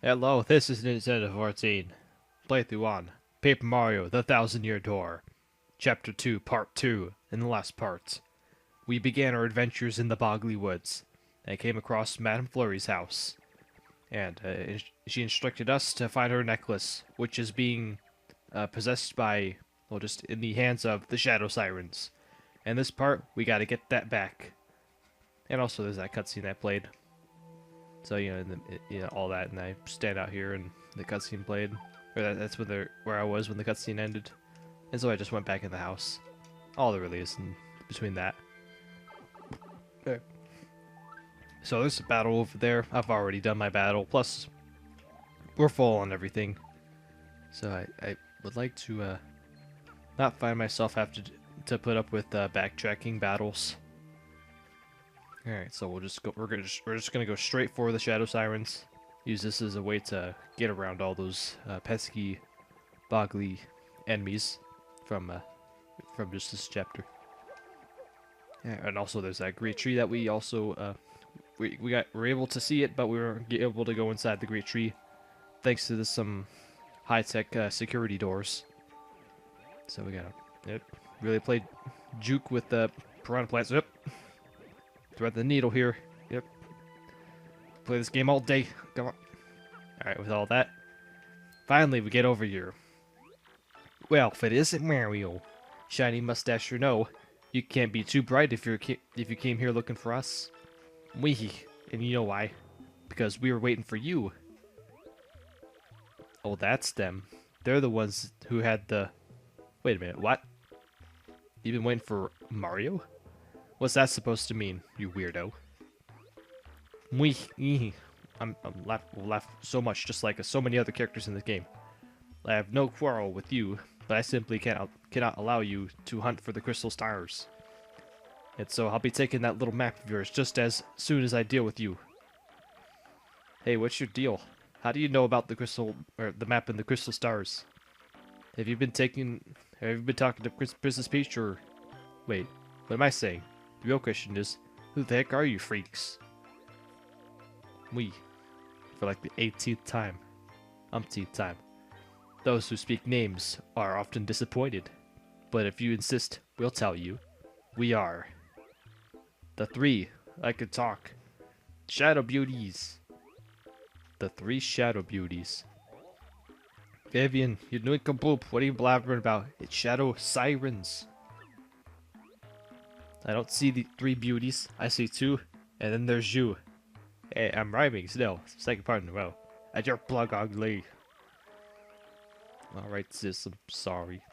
Hello, this is Nintendo 14. Playthrough on Paper Mario: The Thousand-Year Door, Chapter 2, Part 2. In the last part, we began our adventures in the Boggly Woods and came across Madame Flurrie's house. And she instructed us to find her necklace, which is being possessed by, well, just in the hands of the Shadow Sirens. And this part, we gotta get that back. And also, there's that cutscene I played. So all that, and I stand out here, and the cutscene played, or that's where I was when the cutscene ended, and so I just went back in the house. All there really is in between that. Okay. So there's a battle over there. I've already done my battle. Plus, we're full on everything. So I would like to not find myself have to put up with backtracking battles. All right, so we'll just go. We're just gonna go straight for the Shadow Sirens. Use this as a way to get around all those pesky, boggly enemies from just this chapter. Yeah, and also there's that great tree that we also we're able to see it, but we were able to go inside the great tree thanks to some high-tech security doors. So we gotta really play juke with the piranha plants. Yep. Thread the needle here. Yep. Play this game all day. Come on. Alright, with all that, finally we get over here. Well, if it isn't Mario, shiny mustache or no, you can't be too bright if you came here looking for us. And you know why? Because we were waiting for you. Oh, that's them. They're the ones who had the... Wait a minute, what? You've been waiting for Mario? What's that supposed to mean, you weirdo? I'm laugh so much, just like so many other characters in this game. I have no quarrel with you, but I simply cannot allow you to hunt for the crystal stars. And so I'll be taking that little map of yours just as soon as I deal with you. Hey, what's your deal? How do you know about the map and the crystal stars? Have you been talking to Princess Peach, or... Wait, what am I saying? The real question is, who the heck are you freaks? For like the 18th time. Umpteenth time. Those who speak names are often disappointed. But if you insist, we'll tell you. We are the three, I could talk, Shadow Beauties. The three Shadow Beauties. Vivian, you nincompoop, what are you blabbering about? It's Shadow Sirens. I don't see the three beauties. I see two, and then there's you. Hey, I'm rhyming still. Second part in a row. At your plug ugly. Alright, sis, I'm sorry.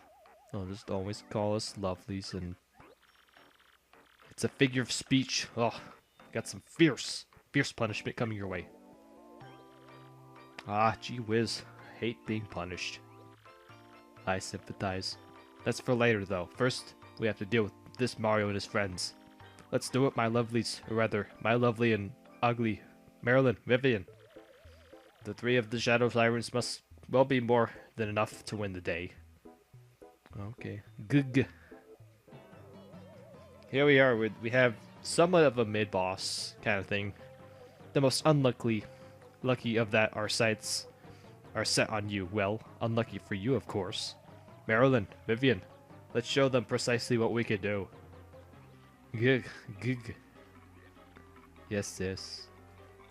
I'll just always call us lovelies, and... It's a figure of speech. Oh, got some fierce punishment coming your way. Ah, gee whiz. Hate being punished. I sympathize. That's for later, though. First, we have to deal with this Mario and his friends. Let's do it, my lovelies, or rather, my lovely and ugly Marilyn, Vivian. The three of the Shadow Sirens must well be more than enough to win the day. Okay, good. Here we are. We have somewhat of a mid-boss kind of thing. The most lucky of that our sights are set on you. Well, unlucky for you, of course. Marilyn, Vivian. Let's show them precisely what we can do. Gig. Yes.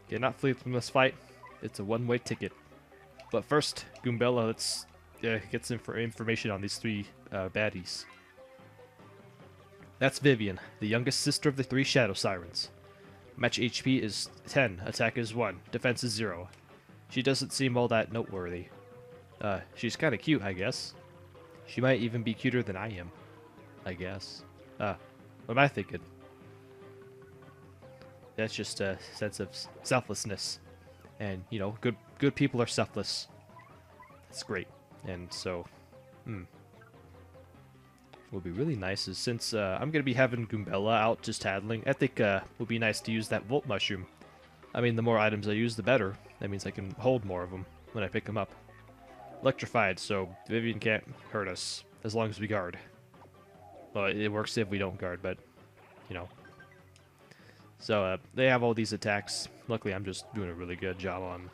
Cannot flee from this fight. It's a one-way ticket. But first, Goombella, let's get some information on these three baddies. That's Vivian, the youngest sister of the three Shadow Sirens. Match HP is 10, attack is 1, defense is 0. She doesn't seem all that noteworthy. She's kinda cute, I guess. She might even be cuter than I am. I guess. What am I thinking? That's just a sense of selflessness. And, you know, good people are selfless. That's great. And so, what would be really nice is, since I'm going to be having Goombella out just tattling, I think it would be nice to use that Volt Mushroom. I mean, the more items I use, the better. That means I can hold more of them when I pick them up. Electrified, so Vivian can't hurt us as long as we guard. Well, it works if we don't guard, but, you know. So, they have all these attacks. Luckily, I'm just doing a really good job on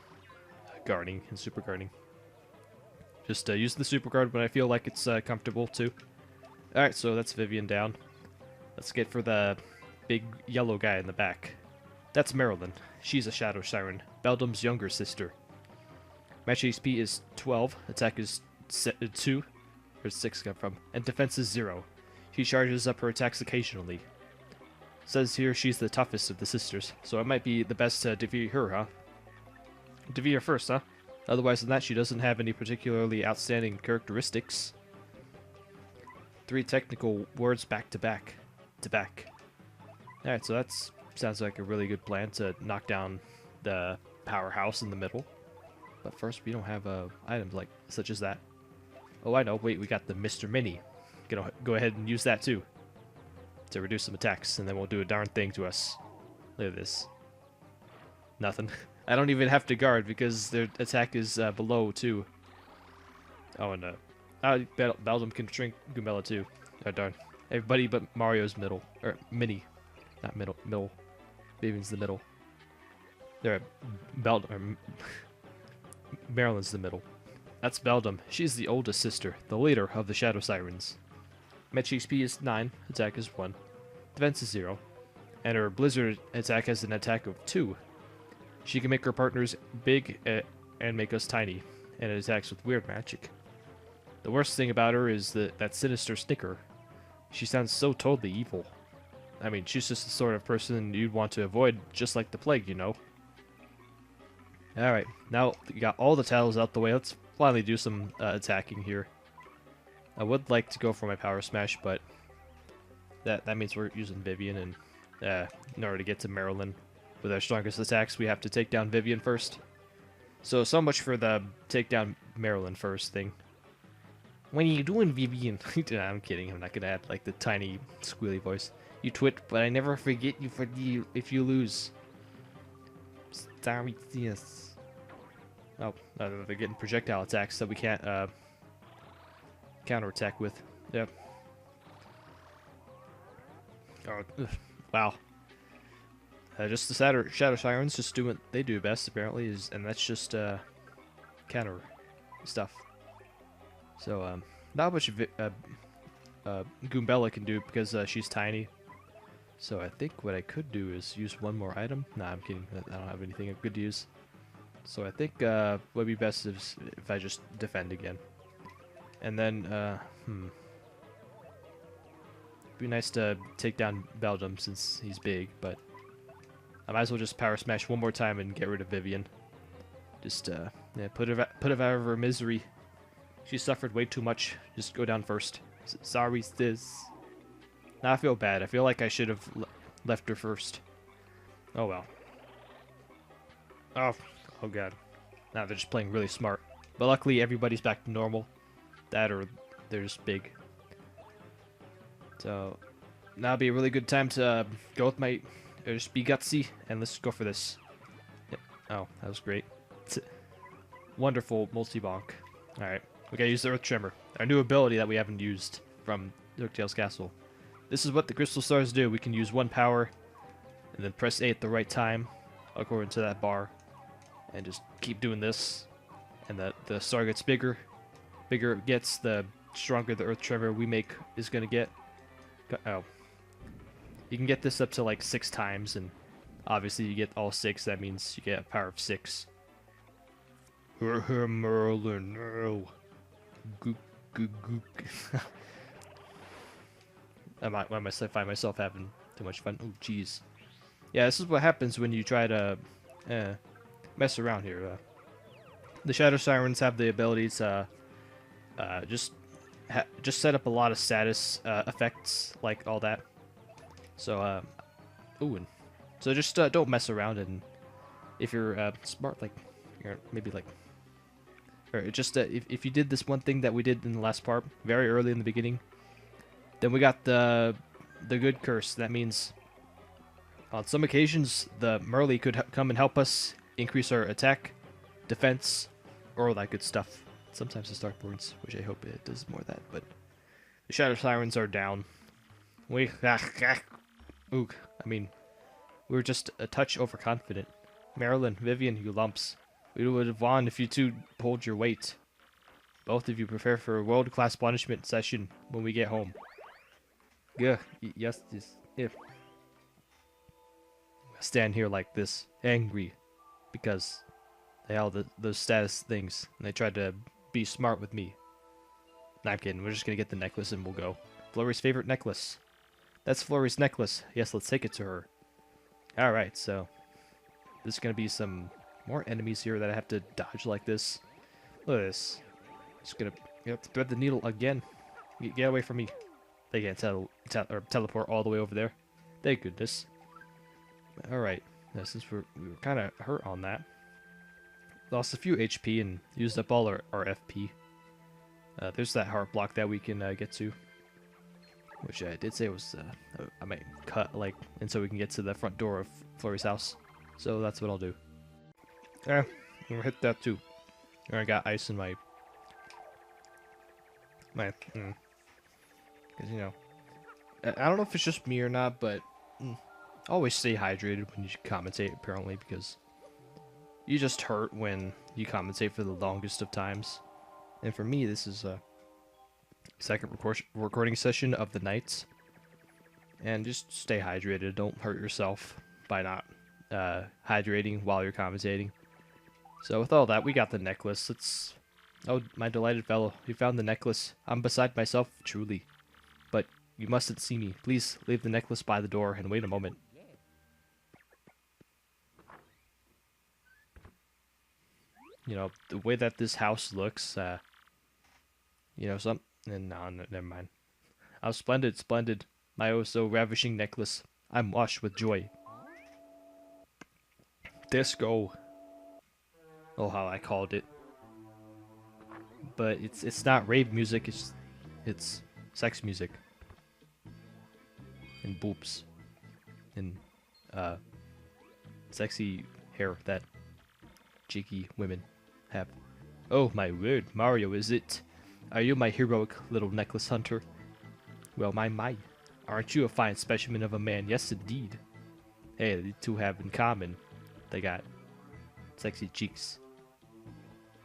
guarding and super guarding. Just use the super guard when I feel like it's comfortable too. Alright, so that's Vivian down. Let's get for the big yellow guy in the back. That's Marilyn. She's a Shadow Siren, Beldam's younger sister. Match HP is 12, attack is 2, where's 6 come from, and defense is 0. She charges up her attacks occasionally. Says here she's the toughest of the sisters, so it might be the best to defeat her, huh? Defeat her first, huh? Otherwise than that, she doesn't have any particularly outstanding characteristics. 3 technical words back to back. Alright, so that sounds like a really good plan to knock down the powerhouse in the middle. But first, we don't have items like such as that. Oh, I know. Wait, we got the Mr. Mini. Gonna go ahead and use that too to reduce some attacks, and then we'll do a darn thing to us. Look at this. Nothing. I don't even have to guard because their attack is below too. Oh, and Beldam can shrink Goombella too. Oh darn. Everybody but Mario's middle or Mini, not middle. Vivian's the middle. There, Marilyn's the middle. That's Beldam. She's the oldest sister, the leader of the Shadow Sirens. Match HP is 9, attack is 1, defense is 0, and her Blizzard attack has an attack of 2. She can make her partners big and make us tiny, and it attacks with weird magic. The worst thing about her is that sinister snicker. She sounds so totally evil. I mean, she's just the sort of person you'd want to avoid, just like the plague, you know. Alright, now you got all the titles out the way, let's finally do some attacking here. I would like to go for my Power Smash, but that means we're using Vivian, and in order to get to Marilyn with our strongest attacks, we have to take down Vivian first. So much for the take down Marilyn first thing. When are you doing, Vivian? Nah, I'm kidding, I'm not gonna add like the tiny squealy voice. You twit, but I never forget you if you lose. Sorry, yes. Oh, they're getting projectile attacks that we can't counterattack with. Yep. Oh, wow. Just the Shadow Sirens just do what they do best, apparently, and that's just counter stuff. So, not much Goombella can do because she's tiny. So I think what I could do is use one more item. Nah, I'm kidding. I don't have anything good to use. So I think what would be best is if I just defend again. And then, it'd be nice to take down Beldam since he's big, but I might as well just Power Smash one more time and get rid of Vivian. Just, yeah, put her out of her misery. She suffered way too much. Just go down first. Sorry, sis. Now I feel bad. I feel like I should have left her first. Oh well. Oh god. Now they're just playing really smart. But luckily everybody's back to normal. That or they're just big. So now would be a really good time to go with my just be gutsy and let's go for this. Yep. Oh, that was great. Wonderful multi-bonk. Alright. We gotta use the Earth Tremor. Our new ability that we haven't used from DuckTales Castle. This is what the Crystal Stars do. We can use one power and then press A at the right time according to that bar. And just keep doing this. And the star gets bigger. Bigger it gets, the stronger the Earth Tremor we make is gonna get. Oh. You can get this up to like 6 times, and obviously you get all 6, that means you get a power of 6. Merlin, no. Gook, gook, gook. I might find myself having too much fun. Oh, jeez. Yeah, this is what happens when you try to mess around here. The Shadow Sirens have the ability to just set up a lot of status effects, like all that. So, and so just don't mess around, and if you're smart, like, maybe like, or just if you did this one thing that we did in the last part, very early in the beginning, then we got the good curse. That means on some occasions the Merly could come and help us increase our attack, defense, or all that good stuff. Sometimes the Starborns, which I hope it does more of that, but the Shadow Sirens are down. We were just a touch overconfident. Marilyn, Vivian, you lumps. We would have won if you two pulled your weight. Both of you prepare for a world-class punishment session when we get home. Yeah, yes, if. Stand here like this, angry, because they all those status things, and they tried to be smart with me. Nah, I'm kidding. We're just gonna get the necklace and we'll go. Flurry's favorite necklace. That's Flurry's necklace. Yes, let's take it to her. Alright, so there's gonna be some more enemies here that I have to dodge like this. Look at this. Just gonna thread the needle again. Get away from me. They can't teleport all the way over there. Thank goodness. Alright, since we were kind of hurt on that. Lost a few HP and used up all our FP. There's that heart block that we can get to. Which I did say was, I might cut, like, and so we can get to the front door of Flurry's house. So that's what I'll do. I'm gonna hit that too. I got ice in my... Because, you know, I don't know if it's just me or not, but always stay hydrated when you commentate, apparently, because you just hurt when you commentate for the longest of times. And for me, this is a second recording session of the nights. And just stay hydrated. Don't hurt yourself by not hydrating while you're commentating. So with all that, we got the necklace. Let's... Oh, my delighted fellow, you found the necklace. I'm beside myself, truly. But you mustn't see me. Please leave the necklace by the door and wait a moment. You know, the way that this house looks, you know, no, never mind. Oh, splendid, splendid. My oh so ravishing necklace. I'm washed with joy. Disco. Oh, how I called it. But it's not rave music, it's sex music. And boobs. And sexy hair that cheeky women have. Oh my word, Mario, is it? Are you my heroic little necklace hunter? Well, my. Aren't you a fine specimen of a man? Yes, indeed. Hey, the two have in common. They got sexy cheeks.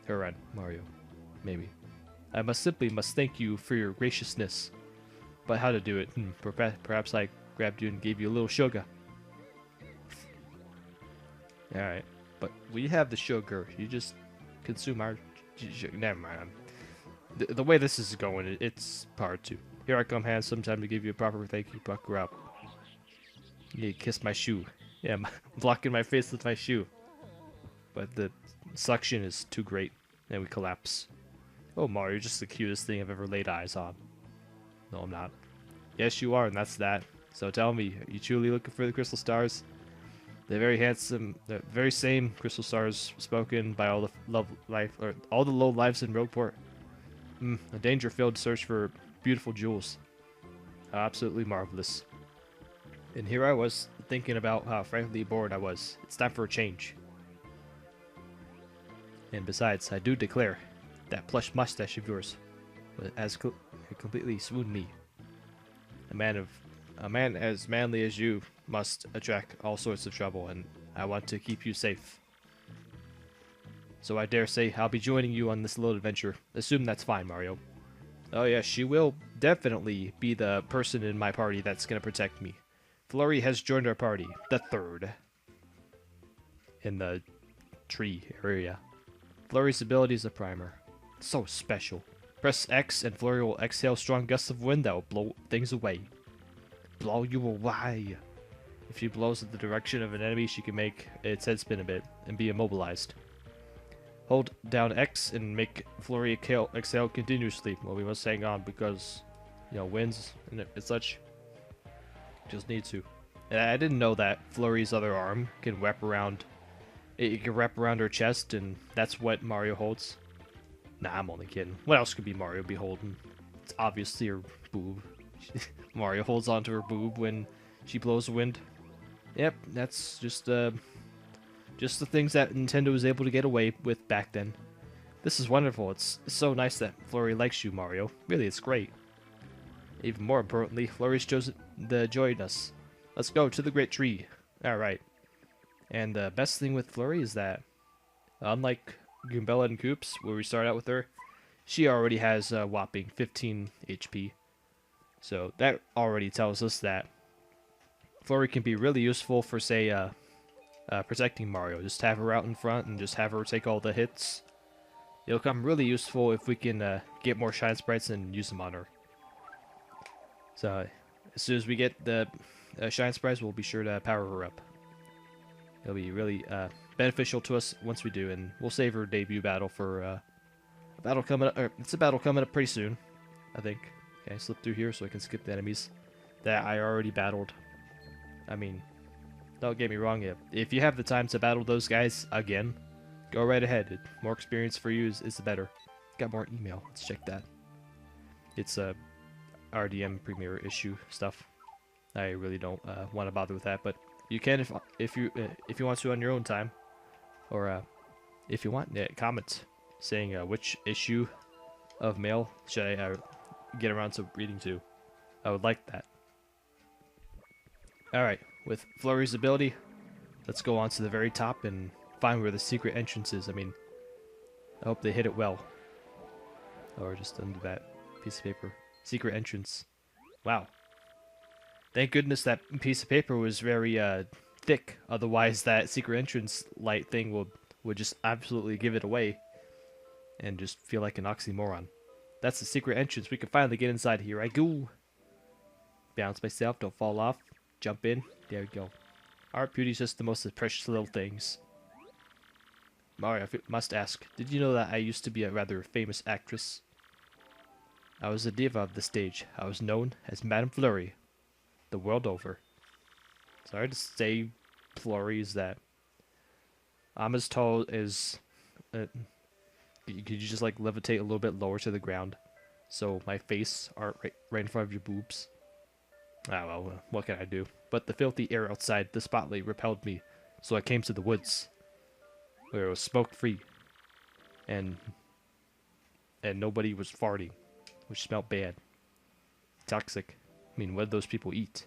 Her and Mario. Maybe. I must thank you for your graciousness. But how to do it? Perhaps I grabbed you and gave you a little sugar. Alright. But we have the sugar. You just consume our... Never mind. The way this is going, it's part 2. Here I come, handsome. Time to give you a proper thank you. Pucker up. Yeah, kiss my shoe. Yeah, I'm blocking my face with my shoe. But the suction is too great. And we collapse. Oh, Mario, you're just the cutest thing I've ever laid eyes on. No, I'm not. Yes, you are, and that's that. So tell me, are you truly looking for the crystal stars? The very handsome, the very same crystal stars spoken by all the low lives in Rogueport. A danger-filled search for beautiful jewels. Absolutely marvelous. And here I was, thinking about how frankly bored I was. It's time for a change. And besides, I do declare, that plush mustache of yours has completely swooned me. A man as manly as you must attract all sorts of trouble, and I want to keep you safe. So I dare say I'll be joining you on this little adventure. Assume that's fine, Mario. Oh yes, she will definitely be the person in my party that's gonna protect me. Flurry has joined our party, the third. In the tree area. Flurry's ability is a primer. So special. Press X and Flurry will exhale strong gusts of wind that will blow things away. Blow you away. If she blows in the direction of an enemy, she can make its head spin a bit and be immobilized. Hold down X and make Flurry exhale continuously. Well, we must hang on because, you know, winds and such. Just need to. And I didn't know that Flurry's other arm can wrap around. It can wrap around her chest, and that's what Mario holds. Nah, I'm only kidding. What else could be Mario be holding? It's obviously her boob. Mario holds onto her boob when she blows the wind. Yep, that's just the things that Nintendo was able to get away with back then. This is wonderful. It's so nice that Flurry likes you, Mario. Really, it's great. Even more importantly, Flurry's chosen to join us. Let's go to the great tree. Alright. And the best thing with Flurry is that Unlike Goombella and Koops, where we start out with her, she already has a whopping 15 HP. So that already tells us that Flurry can be really useful for, say, protecting Mario. Just have her out in front and just have her take all the hits. It'll come really useful if we can get more Shine Sprites and use them on her. So as soon as we get the Shine Sprites, we'll be sure to power her up. It'll be really beneficial to us once we do, and we'll save her debut battle for a battle coming up. It's a battle coming up pretty soon, I think. Okay, slip through here so I can skip the enemies that I already battled. I mean, don't get me wrong, if you have the time to battle those guys again, go right ahead. More experience for you is the better. Got more email. Let's check that. It's RDM premiere issue stuff. I really don't want to bother with that, but you can if you want to on your own time, or if you want, comment saying which issue of mail should I get around to reading to. I would like that. All right, with Flurry's ability, let's go on to the very top and find where the secret entrance is. I mean, I hope they hit it well. Or just under that piece of paper. Secret entrance. Wow. Thank goodness that piece of paper was very thick. Otherwise, that secret entrance light thing would just absolutely give it away. And just feel like an oxymoron. That's the secret entrance. We can finally get inside. Here I go. Bounce myself. Don't fall off. Jump in. There we go. Art beauty is just the most precious little things. Mario, I must ask, did you know that I used to be a rather famous actress? I was a diva of the stage. I was known as Madame Flurrie, the world over. Sorry to say, Flurry, is that I'm as tall as... could you just like levitate a little bit lower to the ground, so my face aren't right in front of your boobs? Ah well, what can I do? But the filthy air outside the spotlight repelled me, so I came to the woods, where it was smoke-free, and nobody was farting, which smelled bad. Toxic. I mean, what did those people eat?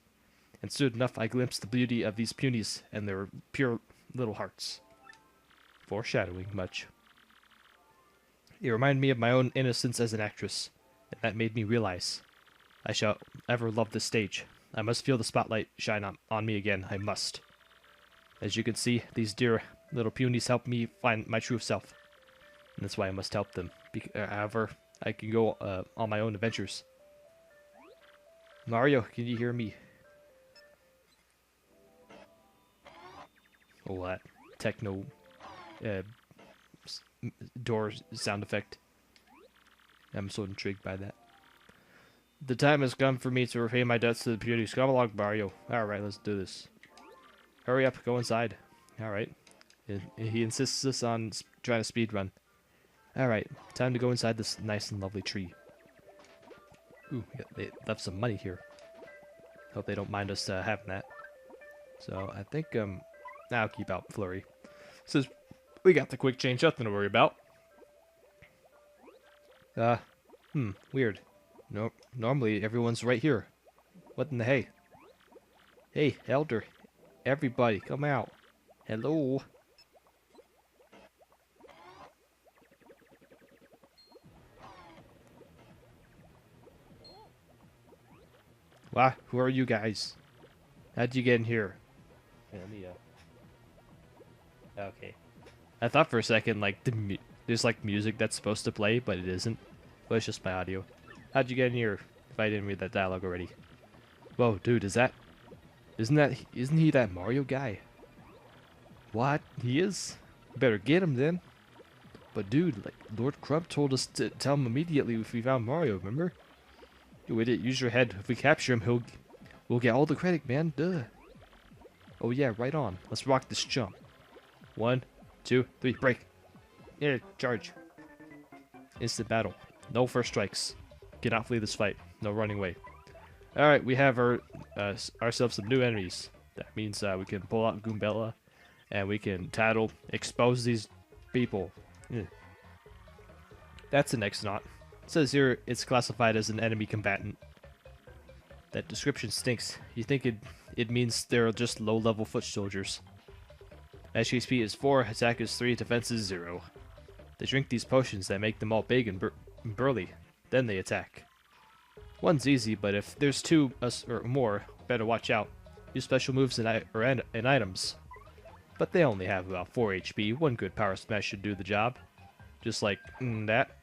And soon enough, I glimpsed the beauty of these punies and their pure little hearts. Foreshadowing much. It reminded me of my own innocence as an actress, and that made me realize I shall ever love this stage. I must feel the spotlight shine on me again. I must. As you can see, these dear little punies help me find my true self. And that's why I must help them. However, I can go on my own adventures. Mario, can you hear me? Oh, that techno door sound effect. I'm so intrigued by that. The time has come for me to repay my debts to the punies. Come along, Mario. Alright, let's do this. Hurry up, go inside. Alright. He insists us on trying to speedrun. Alright, time to go inside this nice and lovely tree. Ooh, they left some money here. Hope they don't mind us having that. So, I think, I'll keep out Flurry. Since we got the quick change, nothing to worry about. Weird. No, normally everyone's right here. What in the hey? Hey, Elder. Everybody, come out. Hello. Wow, who are you guys? How'd you get in here? Hey, let me, okay. I thought for a second, like, there's, like, music that's supposed to play, but it isn't. But it's just my audio. How'd you get in here if I didn't read that dialogue already? Whoa, dude, isn't he that Mario guy? What? He is? Better get him then. But dude, like, Lord Crump told us to tell him immediately if we found Mario, remember? You idiot, use your head. If we capture him, we'll get all the credit, man. Duh. Oh yeah, right on. Let's rock this jump. 1, 2, 3, break. Yeah, charge. Instant battle. No first strikes. Cannot flee this fight. No running away. Alright, we have ourselves some new enemies. That means we can pull out Goombella, and we can expose these people. That's an X-Naut. It says here it's classified as an enemy combatant. That description stinks. You think it means they're just low-level foot soldiers. Magic HP is 4, attack is 3, defense is 0. They drink these potions that make them all big and burly. Then they attack. One's easy, but if there's two or more, better watch out. Use special moves and items. But they only have about 4 HP. One good power smash should do the job. Just like that.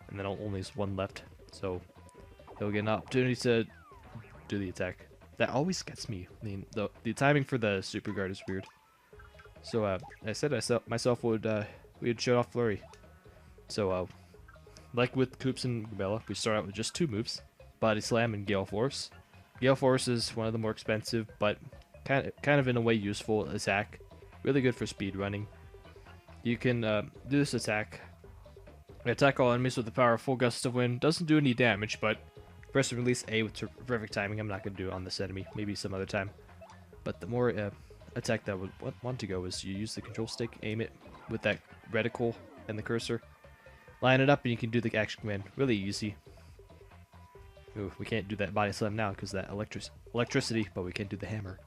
And then only has one left. So he'll get an opportunity to do the attack. That always gets me. I mean, the timing for the super guard is weird. So I said myself we'd show off Flurry. So like with Koops and Bella, we start out with just 2 moves: Body Slam and Gale Force. Gale Force is one of the more expensive, but kind of in a way useful attack. Really good for speed running. You can do this attack. Attack all enemies with the power of full gust of wind. Doesn't do any damage, but press and release A with perfect timing. I'm not going to do it on this enemy. Maybe some other time. But the more attack that I would want to go is you use the control stick, aim it with that reticle and the cursor. Line it up and you can do the action command. Really easy. Ooh, we can't do that body slam now because that electricity, but we can do the hammer.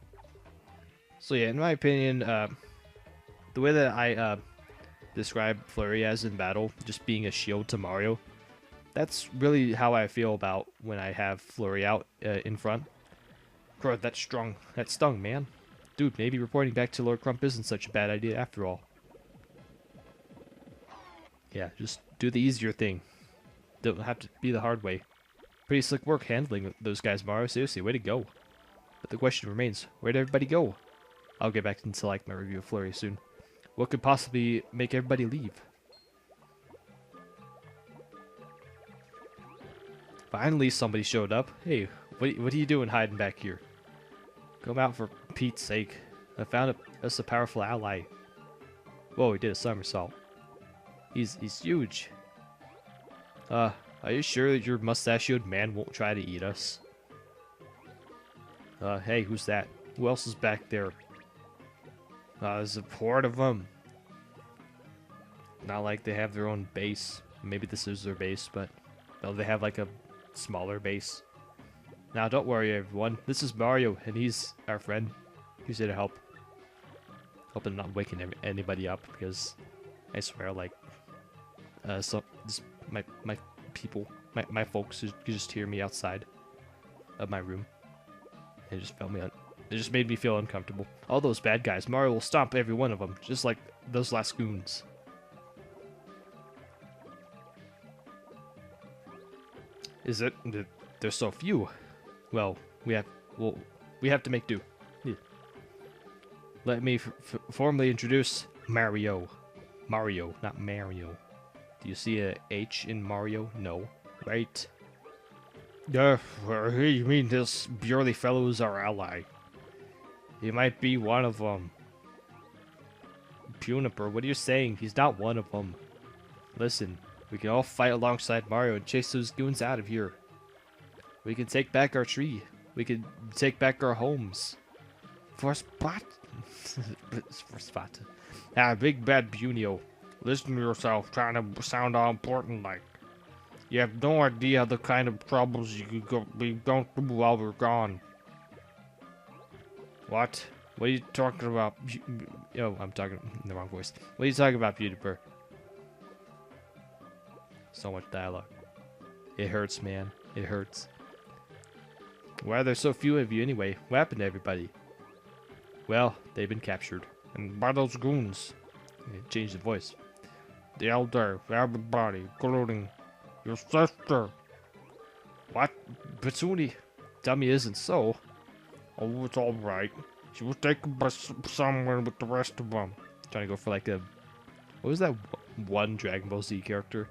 So yeah, in my opinion, the way that I describe Flurry as in battle, just being a shield to Mario, that's really how I feel about when I have Flurry out in front. God, that's strong. That stung, man. Dude, maybe reporting back to Lord Crump isn't such a bad idea after all. Yeah, just do the easier thing. Don't have to be the hard way. Pretty slick work handling those guys, Mario. Seriously, way to go. But the question remains, where'd everybody go? I'll get back into like my review of Flurry soon. What could possibly make everybody leave? Finally, somebody showed up. Hey, what are you doing hiding back here? Come out for Pete's sake. I found us a powerful ally. Whoa, he did a somersault. He's huge. Are you sure that your mustachioed man won't try to eat us? Hey, who's that? Who else is back there? There's a horde of them. Not like they have their own base. Maybe this is their base, but no, they have like a smaller base. Now, don't worry, everyone. This is Mario, and he's our friend. He's here to help. Hope I'm not waking anybody up, because I swear, like, my people, my folks, could just hear me outside of my room. It just it just made me feel uncomfortable. All those bad guys, Mario will stomp every one of them, just like those last goons. Is it? There's so few. Well, we have to make do. Yeah. Let me formally introduce Mario. Mario, not Mario. Do you see a H in Mario? No. Right. You mean this burly fellow is our ally? He might be one of them. Puniper, what are you saying? He's not one of them. Listen, we can all fight alongside Mario and chase those goons out of here. We can take back our tree. We can take back our homes. For Spot. For Spot. Big bad Bunio. Listen to yourself, trying to sound all important like. You have no idea the kind of troubles you could be going through while we're gone. What? What are you talking about? Oh, I'm talking in the wrong voice. What are you talking about, Beautyper? So much dialogue. It hurts, man. It hurts. Why are there so few of you anyway? What happened to everybody? Well, they've been captured. And by those goons. Change the voice. The elder, everybody, including your sister. What? Pitsuni? Tell me it isn't so. Oh, it's alright. She was taken by somewhere with the rest of them. Trying to go for like a... What was that one Dragon Ball Z character?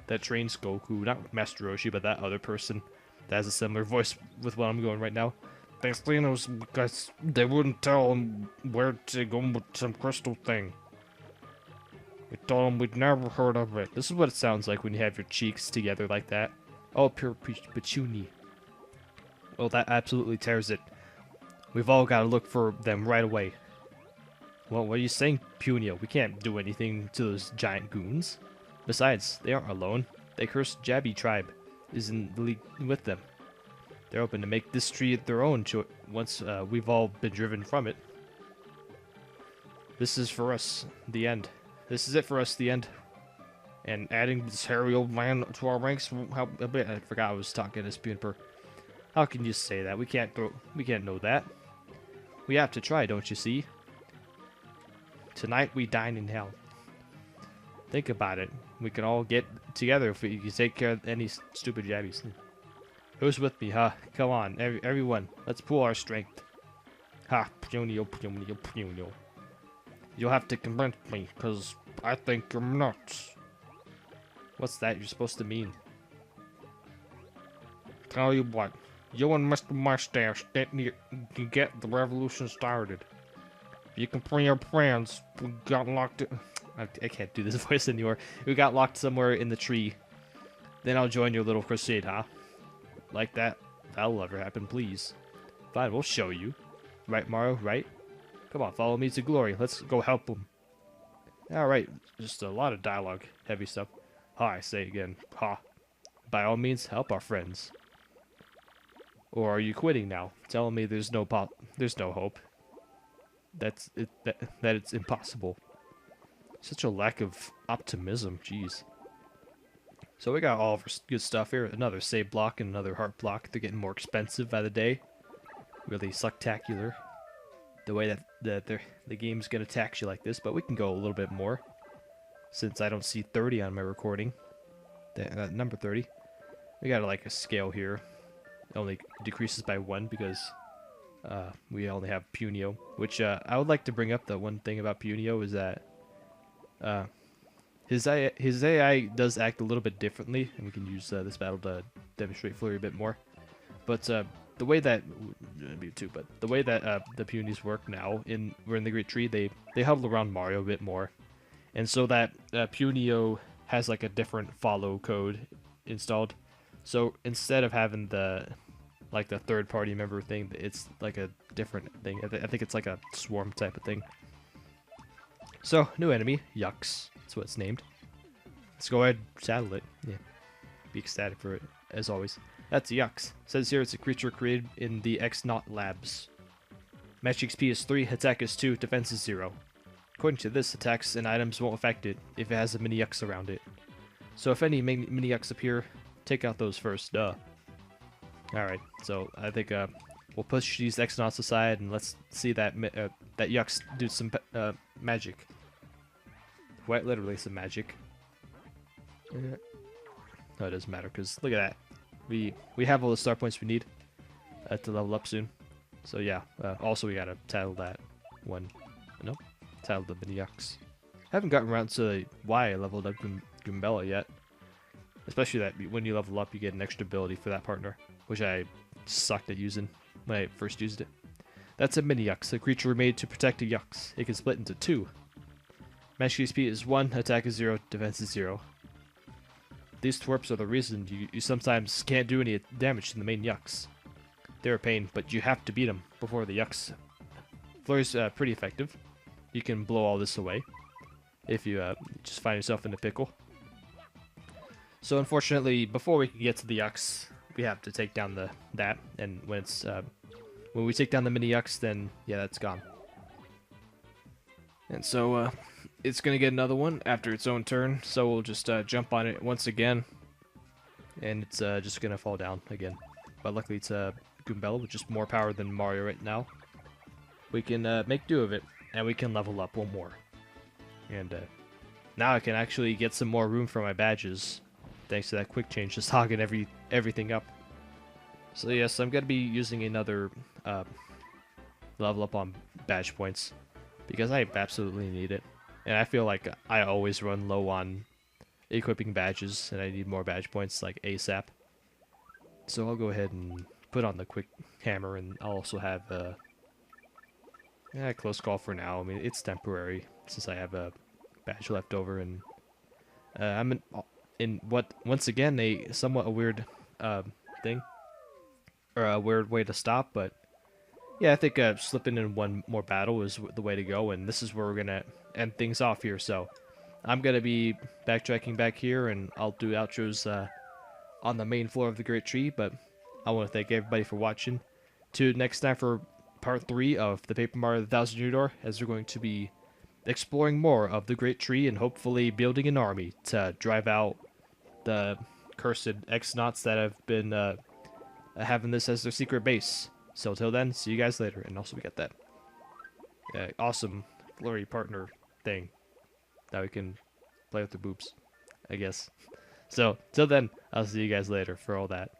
That trains Goku. Not Master Roshi, but that other person. That has a similar voice with what I'm going right now. They stayed us because they wouldn't tell them where to go with some crystal thing. We told them we'd never heard of it. This is what it sounds like when you have your cheeks together like that. Oh, pure Pichuni. Well, that absolutely tears it. We've all got to look for them right away. Well, what are you saying, Punio? We can't do anything to those giant goons. Besides, they aren't alone. The cursed Jabby tribe is in the league with them. They're open to make this tree their own once we've all been driven from it. This is for us, the end. This is it for us, the end. And adding this hairy old man to our ranks, how a bit. I forgot I was talking to Spoonper. How can you say that? We can't know that. We have to try, don't you see? Tonight we dine in hell. Think about it. We can all get together if we can take care of any stupid jabbies. Who's with me, huh? Come on, everyone. Let's pool our strength. Ha, Punio, Punio, Punio. You'll have to convince me, because I think you're nuts. What's that you're supposed to mean? Tell you what. You and Mr. Mustache can get the revolution started. You can bring your plans. We got locked in. I can't do this voice anymore. We got locked somewhere in the tree. Then I'll join your little crusade, huh? Like that? That'll never happen, please. Fine, we'll show you. Right, Mario, right? Come on, follow me to glory. Let's go help them. Alright, just a lot of dialogue. Heavy stuff. Ha, I say again. Ha. By all means, help our friends. Or are you quitting now? Telling me there's no hope. That it's impossible. Such a lack of optimism, jeez. So we got all of our good stuff here. Another save block and another heart block. They're getting more expensive by the day. Really sucktacular. The way that the game's gonna tax you like this, but we can go a little bit more. Since I don't see 30 on my recording. Number 30. We got like a scale here. It only decreases by 1 because we only have Punio. Which I would like to bring up. The one thing about Punio is that his AI does act a little bit differently, and we can use this battle to demonstrate Flurry a bit more. But the way that the Punies work now we're in the Great Tree, they huddle around Mario a bit more, and so that Punio has like a different follow code installed. So instead of having the third party member thing, it's like a different thing. I think it's like a swarm type of thing. So, new enemy, Yucks. That's what it's named. Let's go ahead and saddle it. Yeah. Be ecstatic for it, as always. That's Yucks. Says here it's a creature created in the X-Naught Labs. Match XP is 3, attack is 2, defense is 0. According to this, attacks and items won't affect it if it has a mini Yucks around it. So if any mini Yucks appear, take out those first, duh. Alright, so I think we'll push these X-Naughts aside and let's see that Yucks do some magic. Quite literally some magic. No, it doesn't matter because look at that. We have all the star points we need to level up soon. So yeah, also we gotta title that one. Nope, title the mini Yucks. Haven't gotten around to why I leveled up Goombella yet. Especially that when you level up, you get an extra ability for that partner, which I sucked at using when I first used it. That's a mini Yucks, a creature made to protect a Yucks. It can split into 2. Match XP is 1, attack is 0, defense is 0. These twerps are the reason you sometimes can't do any damage to the main Yucks. They're a pain, but you have to beat them before the Yucks. Flurry's pretty effective. You can blow all this away if you just find yourself in a pickle. So unfortunately, before we can get to the Yucks, we have to take down that, and when we take down the mini Yucks, then yeah, that's gone. And so it's gonna get another one after its own turn. So we'll just jump on it once again, and it's just gonna fall down again. But luckily, it's Goombella with just more power than Mario right now. We can make do of it, and we can level up one more. And now I can actually get some more room for my badges. Thanks to that quick change, just hogging everything up. So yes, I'm gonna be using another level up on badge points because I absolutely need it, and I feel like I always run low on equipping badges, and I need more badge points like ASAP. So I'll go ahead and put on the quick hammer, and I'll also have close call for now. I mean, it's temporary since I have a badge left over, and I'm once again a somewhat weird thing, or a weird way to stop, but yeah, I think slipping in one more battle is the way to go, and this is where we're gonna end things off here. So I'm gonna be backtracking back here, and I'll do outros on the main floor of the Great Tree, but I want to thank everybody for watching. Till next time for part 3 of the Paper Mario: The 1000-Year Door, as we're going to be exploring more of the Great Tree and hopefully building an army to drive out the cursed X-Nauts that have been having this as their secret base. So till then, see you guys later. And also we got that awesome Flurry partner thing that we can play with the boobs, I guess. So till then, I'll see you guys later for all that.